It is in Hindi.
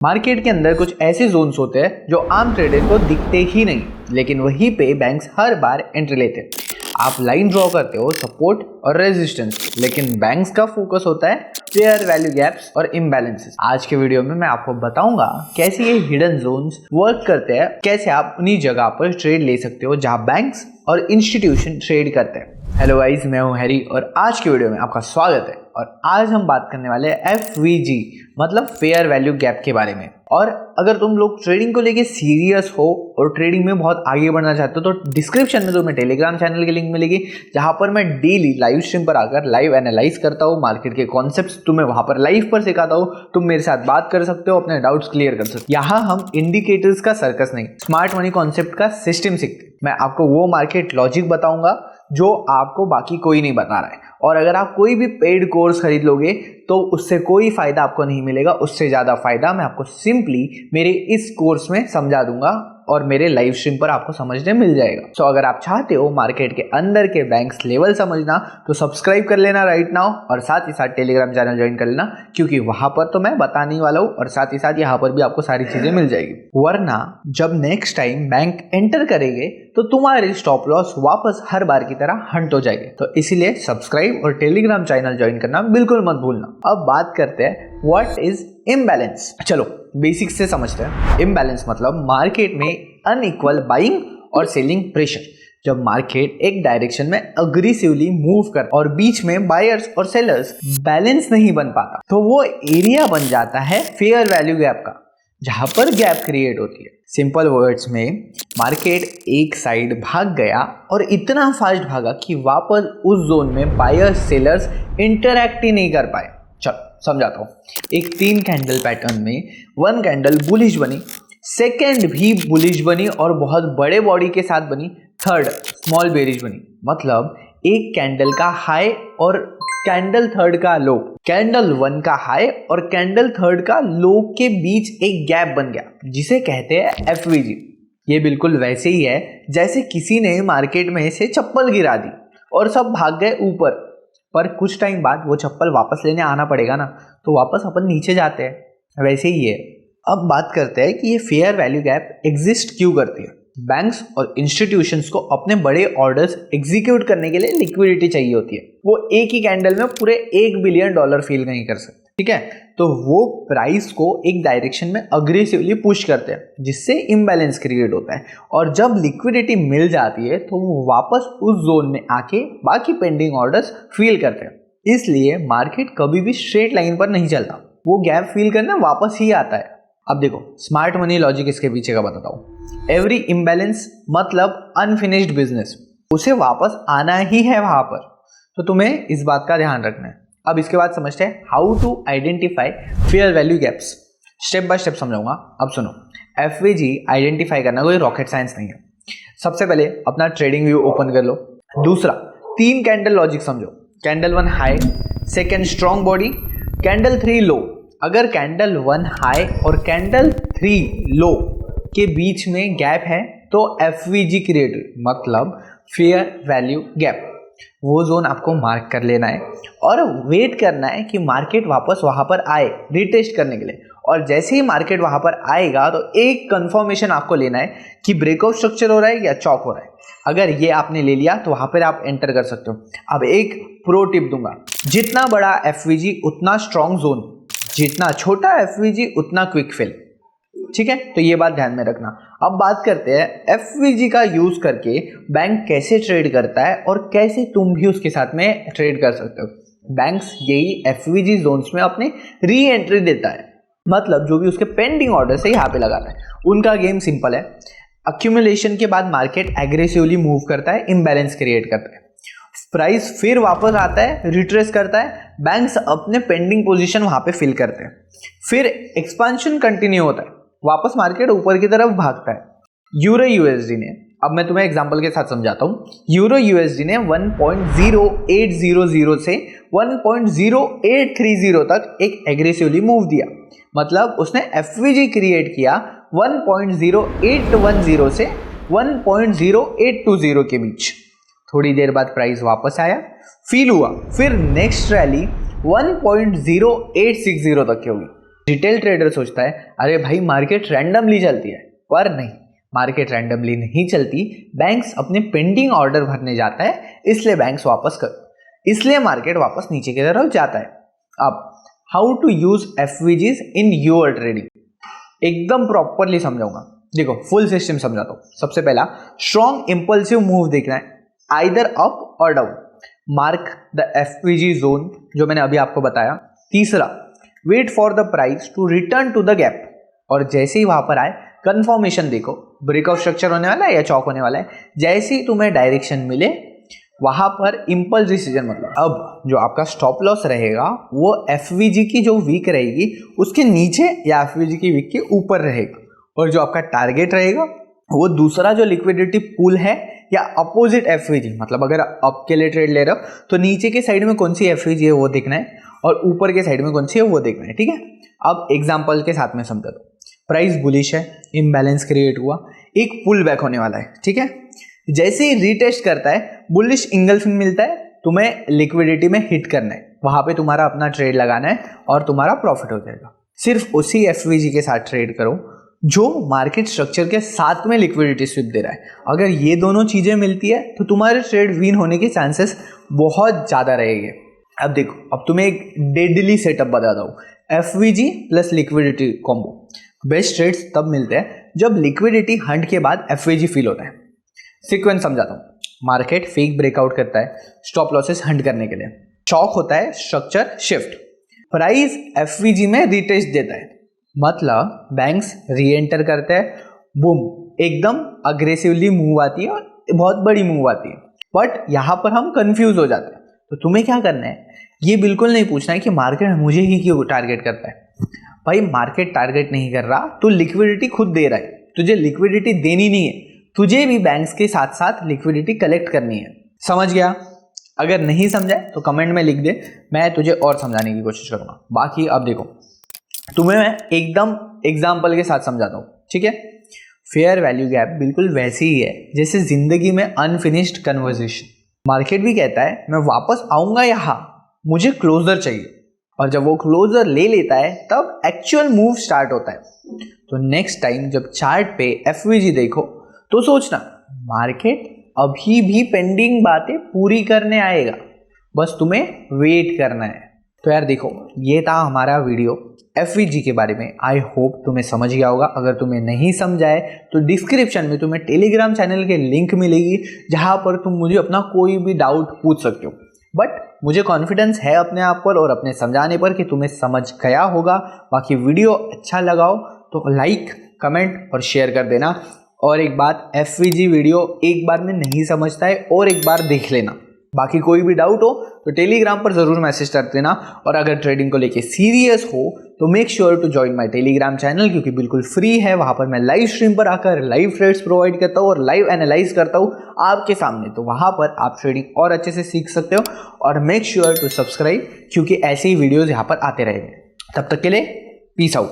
मार्केट के अंदर कुछ ऐसे जोन्स होते हैं जो आम ट्रेडर को दिखते ही नहीं, लेकिन वहीं पे बैंक्स हर बार एंट्री लेते हैं। आप लाइन ड्रॉ करते हो सपोर्ट और रेजिस्टेंस, लेकिन बैंक्स का फोकस होता है फेयर वैल्यू गैप्स और इम्बैलेंसेस। आज के वीडियो में मैं आपको बताऊंगा कैसे ये हिडन जोन्स वर्क करते हैं, कैसे आप उन्हीं जगह पर ट्रेड ले सकते हो जहां बैंक्स और इंस्टीट्यूशन ट्रेड करते हैं। हेलो गाइस, मैं हूं हैरी और आज की वीडियो में आपका स्वागत है। और आज हम बात करने वाले हैं FVG मतलब फेयर वैल्यू गैप के बारे में। और अगर तुम लोग ट्रेडिंग को लेके सीरियस हो और ट्रेडिंग में बहुत आगे बढ़ना चाहते हो तो डिस्क्रिप्शन में तुम्हें टेलीग्राम चैनल की लिंक मिलेगी, जहां पर मैं डेली लाइव स्ट्रीम पर आकर लाइव एनालाइज करता हूँ, मार्केट के कॉन्सेप्ट्स तुम्हें वहां पर लाइव पर सिखाता हूँ। तुम मेरे साथ बात कर सकते हो, अपने डाउट्स क्लियर कर सकते हो। यहाँ हम इंडिकेटर्स का सर्कस नहीं, स्मार्ट मनी कॉन्सेप्ट का सिस्टम सीखते। मैं आपको वो मार्केट लॉजिक बताऊंगा जो आपको बाकी कोई नहीं बता रहा है। और अगर आप कोई भी पेड कोर्स खरीद लोगे तो उससे कोई फायदा आपको नहीं मिलेगा। उससे ज़्यादा फायदा मैं आपको सिंपली मेरे इस कोर्स में समझा दूंगा और मेरे लाइव स्ट्रीम पर आपको समझने मिल जाएगा। सो अगर आप चाहते हो मार्केट के अंदर के बैंक्स लेवल समझना तो सब्सक्राइब कर लेना राइट नाउ, और साथ ही साथ टेलीग्राम चैनल ज्वाइन कर लेना, क्योंकि वहां पर तो मैं बताने वाला हूँ और साथ ही साथ यहाँ पर भी आपको सारी चीजें मिल जाएगी। वरना जब नेक्स्ट टाइम बैंक एंटर करेंगे तो तुम्हारे स्टॉप लॉस वापस हर बार की तरह हंट हो जाएंगे। तो इसीलिए सब्सक्राइब और टेलीग्राम चैनल ज्वाइन करना बिल्कुल मत भूलना। अब बात करते हैं व्हाट इज इम्बैलेंस। चलो बेसिक्स से समझते हैं। इम्बैलेंस मतलब मार्केट में अनइक्वल बाइंग और सेलिंग प्रेशर। जब मार्केट एक डायरेक्शन में अग्रेसिवली मूव कर और बीच में बायर्स और सेलर्स बैलेंस नहीं बन पाता तो वो एरिया बन जाता है फेयर वैल्यू गैप का, जहां पर गैप क्रिएट होती है। सिंपल वर्ड्स में मार्केट एक साइड भाग गया और इतना फास्ट भागा कि वापस उस जोन में बायर्स सेलर्स इंटरैक्ट ही नहीं कर पाए। चलो समझाता हूँ। एक 3 कैंडल पैटर्न में 1 कैंडल बुलिश बनी, सेकेंड भी बुलिश बनी और बहुत बड़े बॉडी के साथ बनी, थर्ड स्मॉल बेरिश बनी। मतलब एक कैंडल का हाई और कैंडल थर्ड का लो, कैंडल 1 का हाई और कैंडल थर्ड का लो के बीच एक गैप बन गया, जिसे कहते हैं FVG। ये बिल्कुल वैसे ही है जैसे किसी ने मार्केट में से चप्पल गिरा दी और सब भाग गए ऊपर, पर कुछ टाइम बाद वो चप्पल वापस लेने आना पड़ेगा ना, तो वापस अपन नीचे जाते हैं। वैसे ही है। अब बात करते हैं कि ये फेयर वैल्यू गैप एग्जिस्ट क्यों करती है। बैंक्स और इंस्टीट्यूशंस को अपने बड़े ऑर्डर्स एग्जीक्यूट करने के लिए लिक्विडिटी चाहिए होती है। वो एक ही कैंडल में पूरे $1 बिलियन फील नहीं कर सकते, ठीक है। तो वो प्राइस को एक डायरेक्शन में अग्रेसिवली पुश करते हैं, जिससे इम्बैलेंस क्रिएट होता है। और जब लिक्विडिटी मिल जाती है तो वो वापस उस जोन में आके बाकी पेंडिंग ऑर्डर्स फील करते हैं। इसलिए मार्केट कभी भी स्ट्रेट लाइन पर नहीं चलता, वो गैप फील करने वापस ही आता है। अब देखो स्मार्ट मनी लॉजिक इसके पीछे का बताता हूँ। एवरी इम्बैलेंस मतलब अनफिनिश्ड बिजनेस, उसे वापस आना ही है वहां पर। तो तुम्हें इस बात का ध्यान रखना है। अब इसके बाद समझते हैं how to identify fair value gaps. Step by step समझाऊंगा। अब सुनो, FVG आइडेंटिफाई करना कोई रॉकेट साइंस नहीं है। सबसे पहले अपना ट्रेडिंग व्यू ओपन कर लो। दूसरा 3 कैंडल लॉजिक समझो। Candle 1 high, second strong body, candle 3 लो। अगर कैंडल 1 हाई और कैंडल 3 लो के बीच में गैप है तो FVG क्रिएट मतलब फेयर वैल्यू गैप। वो जोन आपको मार्क कर लेना है और वेट करना है कि मार्केट वापस वहां पर आए रिटेस्ट करने के लिए। और जैसे ही मार्केट वहां पर आएगा तो एक कंफर्मेशन आपको लेना है कि ब्रेकआउट स्ट्रक्चर हो रहा है या चॉप हो रहा है। अगर ये आपने ले लिया तो वहां पर आप एंटर कर सकते हो। अब एक प्रो टिप दूंगा, जितना बड़ा FVG उतना स्ट्रॉन्ग जोन, जितना छोटा FVG उतना क्विक फिल, ठीक है। तो ये बात ध्यान में रखना। अब बात करते हैं FVG का यूज करके बैंक कैसे ट्रेड करता है और कैसे तुम भी उसके साथ में ट्रेड कर सकते हो। बैंक्स यही FVG जोन्स में अपने री एंट्री देता है, मतलब जो भी उसके पेंडिंग ऑर्डर से यहाँ पे लगाता है। उनका गेम सिंपल है। अक्यूमुलेशन के बाद मार्केट एग्रेसिवली मूव करता है, इम्बैलेंस क्रिएट करता है, प्राइस फिर वापस आता है, रिट्रेस करता है, बैंक्स अपने पेंडिंग पोजीशन वहां पे फिल करते हैं, फिर एक्सपांशन कंटिन्यू होता है, वापस मार्केट ऊपर की तरफ भागता है। यूरो USD ने, अब मैं तुम्हें एग्जांपल के साथ समझाता हूं। यूरो USD ने 1.0800 से 1.0830 तक एक एग्रेसिवली मूव दिया, मतलब उसने FVG क्रिएट किया 1.0810 से 1.0820 के बीच। थोड़ी देर बाद प्राइस वापस आया, फील हुआ, फिर नेक्स्ट रैली 1.0860 तक की होगी। रिटेल ट्रेडर सोचता है अरे भाई मार्केट रैंडमली चलती है, पर नहीं, मार्केट रैंडमली नहीं चलती। बैंक्स अपने पेंडिंग ऑर्डर भरने जाता है, इसलिए मार्केट वापस नीचे की तरफ जाता है। अब how to use FVGs in your trading, एकदम प्रॉपरली समझाऊंगा। देखो फुल सिस्टम समझाता हूं। सबसे पहला, स्ट्रॉन्ग इंपल्सिव मूव देखना है, आइदर अप और down, mark the FVG zone जो मैंने अभी आपको बताया। तीसरा, wait for the price to return to the gap, और जैसे ही वहां पर आए कंफर्मेशन देखो, ब्रेकआउट स्ट्रक्चर होने वाला है या चौक होने वाला है। जैसे ही तुम्हें डायरेक्शन मिले वहां पर इंपल्स डिसीजन मतलब। अब जो आपका स्टॉप लॉस रहेगा वो एफवीजी की जो वीक रहेगी उसके नीचे या एफवीजी की वीक के ऊपर रहेगा, और जो आपका टारगेट रहेगा वो दूसरा जो लिक्विडिटी पूल है या अपोजिट एफवीजी, मतलब अगर अप के लिए ट्रेड ले रहे हो तो नीचे के साइड में कौन सी एफवीजी है वो देखना है, और ऊपर के साइड में कौन सी है वो देखना है। ठीक है, अब एग्जाम्पल के साथ में समझा दो। प्राइस बुलिश है, इम्बैलेंस क्रिएट हुआ, एक पुल बैक होने वाला है। ठीक है, जैसे ही रीटेस्ट करता है बुलिश इंगल्फिंग मिलता है, तुम्हें लिक्विडिटी में हिट करना है, वहां पे तुम्हारा अपना ट्रेड लगाना है और तुम्हारा प्रॉफिट हो जाएगा। सिर्फ उसी एफवीजी के साथ ट्रेड करो जो मार्केट स्ट्रक्चर के साथ में लिक्विडिटी स्विप दे रहा है। अगर ये दोनों चीजें मिलती है तो तुम्हारे ट्रेड विन होने के चांसेस बहुत ज्यादा रहेंगे। अब देखो, अब तुम्हें एक डेडली सेटअप बताता हूँ, FVG plus liquidity combo. Best trades तब मिलते हैं जब लिक्विडिटी हंट के बाद एफवीजी फील होता है। सीक्वेंस समझाता हूँ। मार्केट फेक ब्रेकआउट करता है स्टॉप लॉसेस हंट करने के लिए, चॉक होता है स्ट्रक्चर शिफ्ट, प्राइस एफवीजी में रिटेस्ट देता है, मतलब बैंक्स री एंटर करते हैं, बूम, एकदम अग्रेसिवली मूव आती है और बहुत बड़ी मूव आती है। बट यहाँ पर हम कंफ्यूज हो जाते हैं। तो तुम्हें क्या करना है, ये बिल्कुल नहीं पूछना है कि मार्केट मुझे ही क्यों टारगेट करता है। भाई मार्केट टारगेट नहीं कर रहा, तू लिक्विडिटी खुद दे रहा है, तुझे लिक्विडिटी देनी नहीं है, तुझे भी बैंक्स के साथ साथ लिक्विडिटी कलेक्ट करनी है। समझ गया? अगर नहीं समझा तो कमेंट में लिख दे, मैं तुझे और समझाने की कोशिश करूंगा। बाकी अब देखो, तुम्हें मैं एकदम एग्जाम्पल के साथ समझाता हूँ। ठीक है, फेयर वैल्यू गैप बिल्कुल वैसी ही है जैसे जिंदगी में अनफिनिश्ड कन्वर्सेशन। मार्केट भी कहता है मैं वापस आऊंगा यहाँ, मुझे क्लोजर चाहिए, और जब वो क्लोजर ले लेता है तब एक्चुअल मूव स्टार्ट होता है। तो नेक्स्ट टाइम जब चार्ट पे एफवीजी देखो तो सोचना मार्केट अभी भी पेंडिंग बातें पूरी करने आएगा, बस तुम्हें वेट करना है। तो यार देखो, ये था हमारा वीडियो एफवीजी के बारे में। आई होप तुम्हें समझ गया होगा। अगर तुम्हें नहीं समझाए तो डिस्क्रिप्शन में तुम्हें टेलीग्राम चैनल के लिंक मिलेगी जहां पर तुम मुझे अपना कोई भी डाउट पूछ सकते हो। बट मुझे कॉन्फिडेंस है अपने आप पर और अपने समझाने पर कि तुम्हें समझ गया होगा। बाकी वीडियो अच्छा लगाओ तो लाइक, कमेंट और शेयर कर देना। और एक बात, एफवीजी वीडियो एक बार में नहीं समझता है और एक बार देख लेना। बाकी कोई भी डाउट हो तो टेलीग्राम पर ज़रूर मैसेज कर देना। और अगर ट्रेडिंग को लेके सीरियस हो तो make sure to join my Telegram channel, क्योंकि बिल्कुल फ्री है। वहाँ पर मैं लाइव स्ट्रीम पर आकर लाइव ट्रेड्स प्रोवाइड करता हूँ और लाइव एनालाइज करता हूँ आपके सामने। तो वहाँ पर आप ट्रेडिंग और अच्छे से सीख सकते हो। और मेक श्योर टू सब्सक्राइब, क्योंकि ऐसे ही वीडियोज़ यहाँ पर आते रहेंगे। तब तक के लिए पीस आउट।